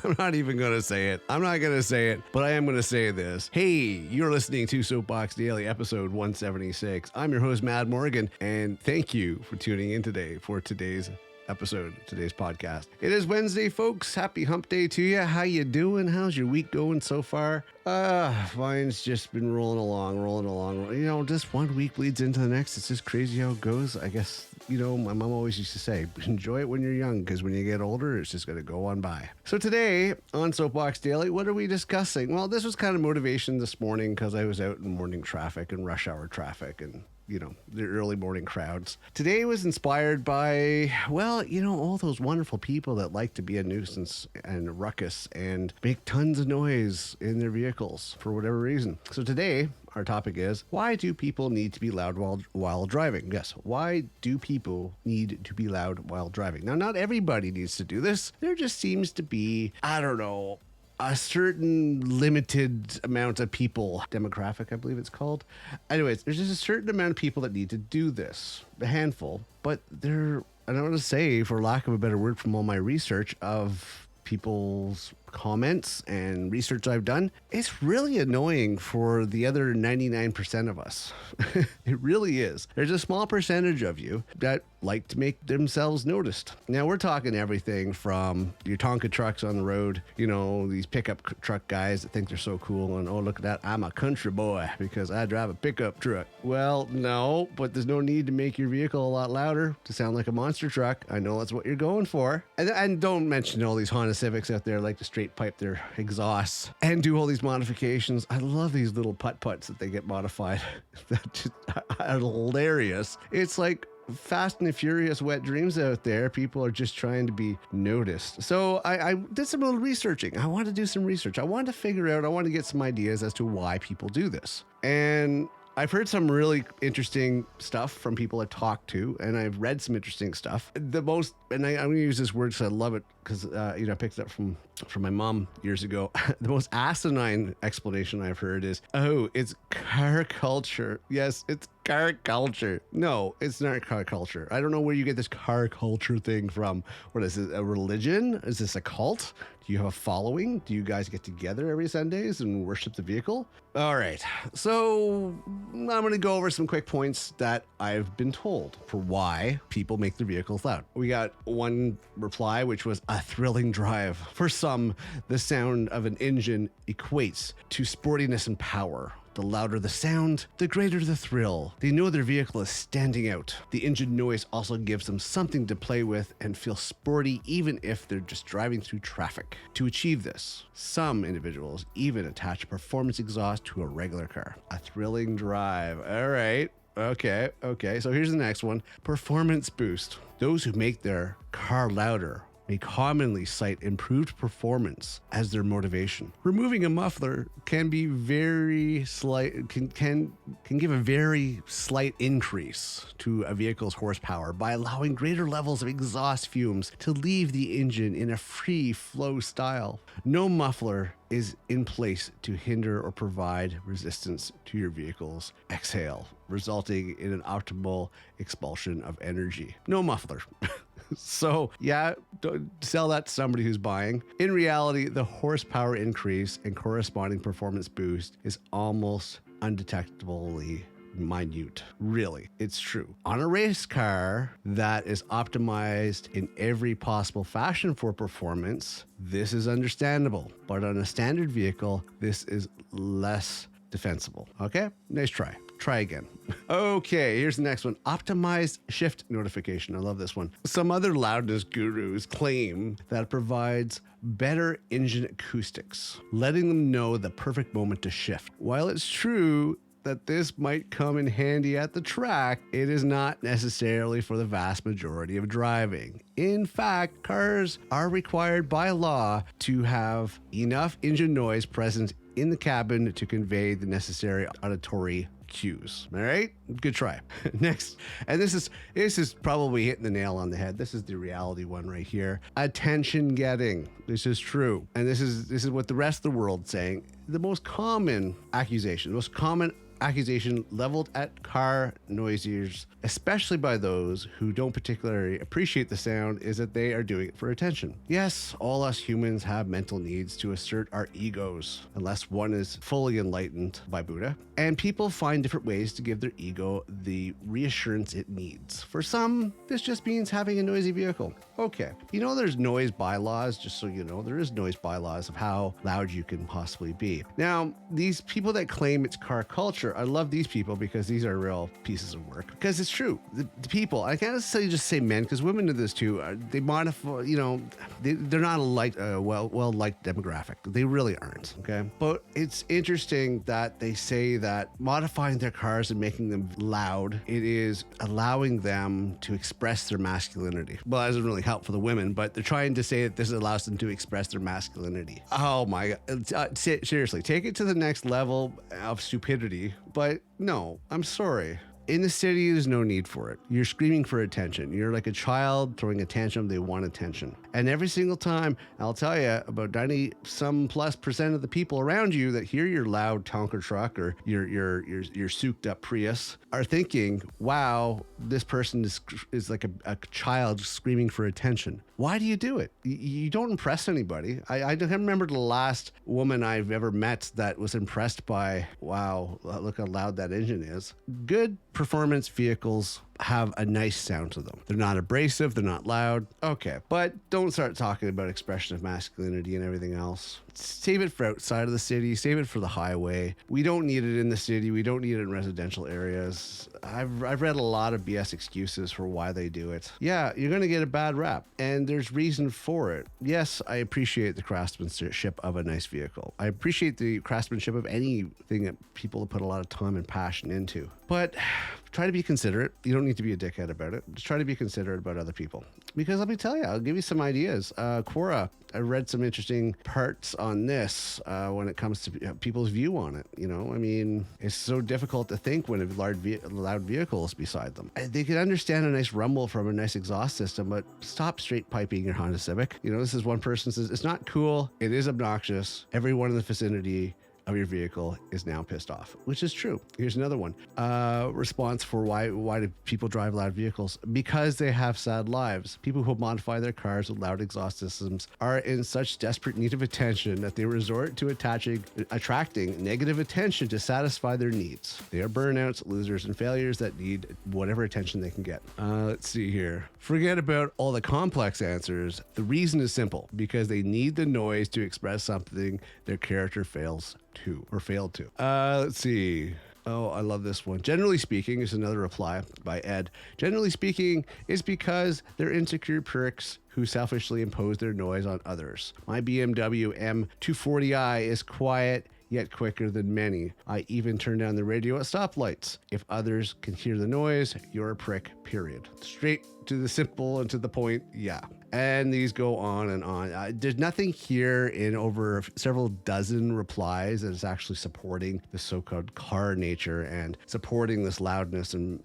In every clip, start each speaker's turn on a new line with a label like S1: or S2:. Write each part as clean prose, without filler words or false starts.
S1: I'm not even going to say it. I'm not going to say it, but I am going to say this. Hey, you're listening to Soapbox Daily, episode 176. I'm your host, Mad Morgan, and thank you for tuning in today for today's episode, today's podcast. It is Wednesday, folks. Happy hump day to you. How you doing? How's your week going so far? Mine's just been rolling along. You know, just one week leads into the next. It's just crazy how it goes. I guess, you know, my mom always used to say, enjoy it when you're young, because when you get older, it's just going to go on by. So today on Soapbox Daily, what are we discussing? Well, this was kind of motivation this morning because I was out in morning traffic and rush hour traffic and you know, the early morning crowds. Today was inspired by, well, you know, all those wonderful people that like to be a nuisance and a ruckus and make tons of noise in their vehicles for whatever reason. So today, our topic is, why do people need to be loud while driving? Yes, why do people need to be loud while driving? Now, not everybody needs to do this. There just seems to be, I don't know, a certain limited amount of people, demographic, I believe it's called. Anyways, there's just a certain amount of people that need to do this, a handful, but I don't want to say, for lack of a better word from all my research of people's comments and research I've done, it's really annoying for the other 99% of us. It really is. There's a small percentage of you that like to make themselves noticed. Now, we're talking everything from your Tonka trucks on the road, you know, these pickup truck guys that think they're so cool and, oh, look at that, I'm a country boy because I drive a pickup truck. Well, no, but there's no need to make your vehicle a lot louder to sound like a monster truck. I know that's what you're going for. And don't mention all these Honda Civics out there like to straight pipe their exhausts and do all these modifications. I love these little putt-putts that they get modified. That just are hilarious. It's like Fast and the Furious wet dreams out there. People are just trying to be noticed. So I did some little researching. I wanted to do some research. I wanted to figure out, I wanted to get some ideas as to why people do this. And I've heard some really interesting stuff from people I talked to, and I've read some interesting stuff. I'm going to use this word because I love it, because I picked it up from my mom years ago. The most asinine explanation I've heard is, oh, it's car culture. Yes, it's car culture. No, it's not car culture. I don't know where you get this car culture thing from. What is it, a religion? Is this a cult? Do you have a following? Do you guys get together every Sundays and worship the vehicle? All right, so I'm going to go over some quick points that I've been told for why people make their vehicles loud. We got one reply, which was a thrilling drive. For some, the sound of an engine equates to sportiness and power. The louder the sound, the greater the thrill. They know their vehicle is standing out. The engine noise also gives them something to play with and feel sporty even if they're just driving through traffic. To achieve this, some individuals even attach a performance exhaust to a regular car. A thrilling drive. All right. Okay. So here's the next one. Performance boost. Those who make their car louder may commonly cite improved performance as their motivation. Removing a muffler can be very slight, can give a very slight increase to a vehicle's horsepower by allowing greater levels of exhaust fumes to leave the engine in a free flow style. No muffler is in place to hinder or provide resistance to your vehicle's exhale, resulting in an optimal expulsion of energy. No muffler. So yeah, don't sell that to somebody who's buying. In reality, the horsepower increase and corresponding performance boost is almost undetectably minute. Really, it's true. On a race car that is optimized in every possible fashion for performance, this is understandable. But on a standard vehicle, this is less defensible. Okay, nice try. Try again. Okay, here's the next one. Optimized shift notification. I love this one. Some other loudness gurus claim that it provides better engine acoustics, letting them know the perfect moment to shift. While it's true that this might come in handy at the track, it is not necessarily for the vast majority of driving. In fact, cars are required by law to have enough engine noise present in the cabin to convey the necessary auditory cues. All right, good try. Next, and this is probably hitting the nail on the head. This is the reality one right here. Attention getting. This is true, and this is what the rest of the world's saying. The most common accusation, the most common accusation leveled at car noise users, especially by those who don't particularly appreciate the sound, is that they are doing it for attention. Yes, all us humans have mental needs to assert our egos, unless one is fully enlightened by Buddha. And people find different ways to give their ego the reassurance it needs. For some, this just means having a noisy vehicle. Okay, there's noise bylaws, just so you know, there is noise bylaws of how loud you can possibly be. Now, these people that claim it's car culture, I love these people because these are real pieces of work. Because it's true, the people, I can't necessarily just say men, because women do this too, they modify, they're not a well-liked demographic. They really aren't, okay? But it's interesting that they say that modifying their cars and making them loud, it is allowing them to express their masculinity. Well, that doesn't really help for the women, but they're trying to say that this allows them to express their masculinity. Oh my God. Seriously, take it to the next level of stupidity. But no, I'm sorry. In the city, there's no need for it. You're screaming for attention. You're like a child throwing a tantrum. They want attention. And every single time, I'll tell you, about 90+ % of the people around you that hear your loud Tonka truck or your souped up Prius are thinking, wow, this person is like a child screaming for attention. Why do you do it? You don't impress anybody. I don't remember the last woman I've ever met that was impressed by, wow, look how loud that engine is. Good performance vehicles have a nice sound to them. They're not abrasive, they're not loud. Okay, but don't start talking about expression of masculinity and everything else. Save it for outside of the city, save it for the highway. We don't need it in the city, we don't need it in residential areas. I've read a lot of BS excuses for why they do it. Yeah, you're gonna get a bad rap, and there's reason for it. Yes, I appreciate the craftsmanship of a nice vehicle. I appreciate the craftsmanship of anything that people put a lot of time and passion into. But try to be considerate. You don't need to be a dickhead about it. Just try to be considerate about other people. Because let me tell you, I'll give you some ideas. Quora, I read some interesting parts on this when it comes to people's view on it. It's so difficult to think when a loud vehicle is beside them. They can understand a nice rumble from a nice exhaust system, but stop straight piping your Honda Civic. This is one person says, it's not cool. It is obnoxious. Everyone in the vicinity of your vehicle is now pissed off, which is true. Here's another one. Response for why do people drive loud vehicles? Because they have sad lives. People who modify their cars with loud exhaust systems are in such desperate need of attention that they resort to attracting negative attention to satisfy their needs. They are burnouts, losers, and failures that need whatever attention they can get. Let's see here. Forget about all the complex answers. The reason is simple, because they need the noise to express something their character failed to. Let's see. Oh, I love this one. Generally speaking, is another reply by Ed. Generally speaking, is because they're insecure pricks who selfishly impose their noise on others. My BMW M240i is quiet yet quicker than many. I even turn down the radio at stoplights. If others can hear the noise, you're a prick, period. Straight to the simple and to the point, yeah. And these go on and on. There's nothing here in over several dozen replies that is actually supporting the so-called car nature and supporting this loudness and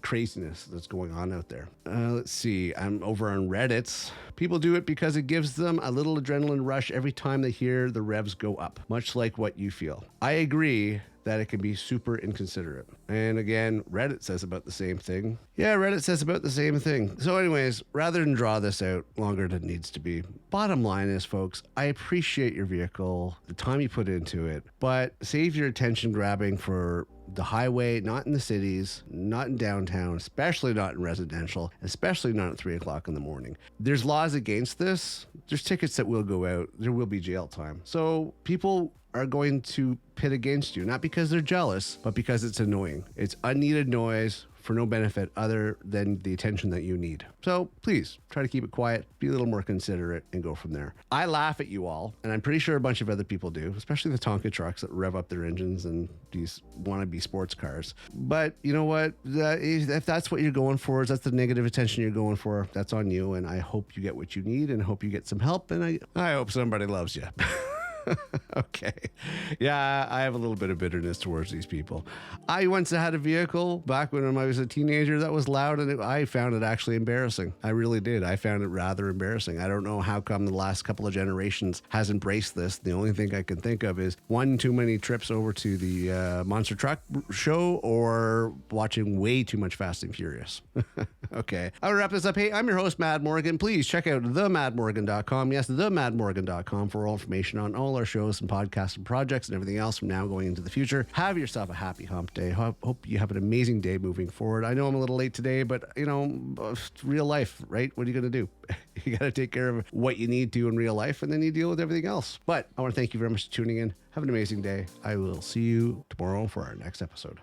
S1: craziness that's going on out there. Let's see. I'm over on Reddit. People do it because it gives them a little adrenaline rush every time they hear the revs go up, much like what you feel. I agree that it can be super inconsiderate. And again, Reddit says about the same thing. Yeah, Reddit says about the same thing. So anyways, rather than draw this out longer than it needs to be, bottom line is, folks, I appreciate your vehicle, the time you put into it, but save your attention grabbing for the highway, not in the cities, not in downtown, especially not in residential, especially not at 3 o'clock in the morning. There's laws against this. There's tickets that will go out. There will be jail time. So people are going to pit against you, not because they're jealous, but because it's annoying. It's unneeded noise for no benefit other than the attention that you need. So please try to keep it quiet, be a little more considerate, and go from there. I laugh at you all, and I'm pretty sure a bunch of other people do, especially the Tonka trucks that rev up their engines and these wannabe sports cars. But you know what? If that's what you're going for, if that's the negative attention you're going for, that's on you, and I hope you get what you need, and hope you get some help, and I hope somebody loves you. Okay. Yeah, I have a little bit of bitterness towards these people. I once had a vehicle back when I was a teenager that was loud, and I found it actually embarrassing. I really did. I found it rather embarrassing. I don't know how come the last couple of generations has embraced this. The only thing I can think of is one, too many trips over to the monster truck show, or watching way too much Fast and Furious. Okay. I'll wrap this up. Hey, I'm your host, Mad Morgan. Please check out themadmorgan.com. Yes, themadmorgan.com for all information on all our shows and podcasts and projects and everything else from now going into the future. Have yourself a happy hump day. Hope you have an amazing day moving forward. I know I'm a little late today, but real life, right? What are you going to do? You got to take care of what you need to in real life, and then you deal with everything else. But I want to thank you very much for tuning in. Have an amazing day. I will see you tomorrow for our next episode.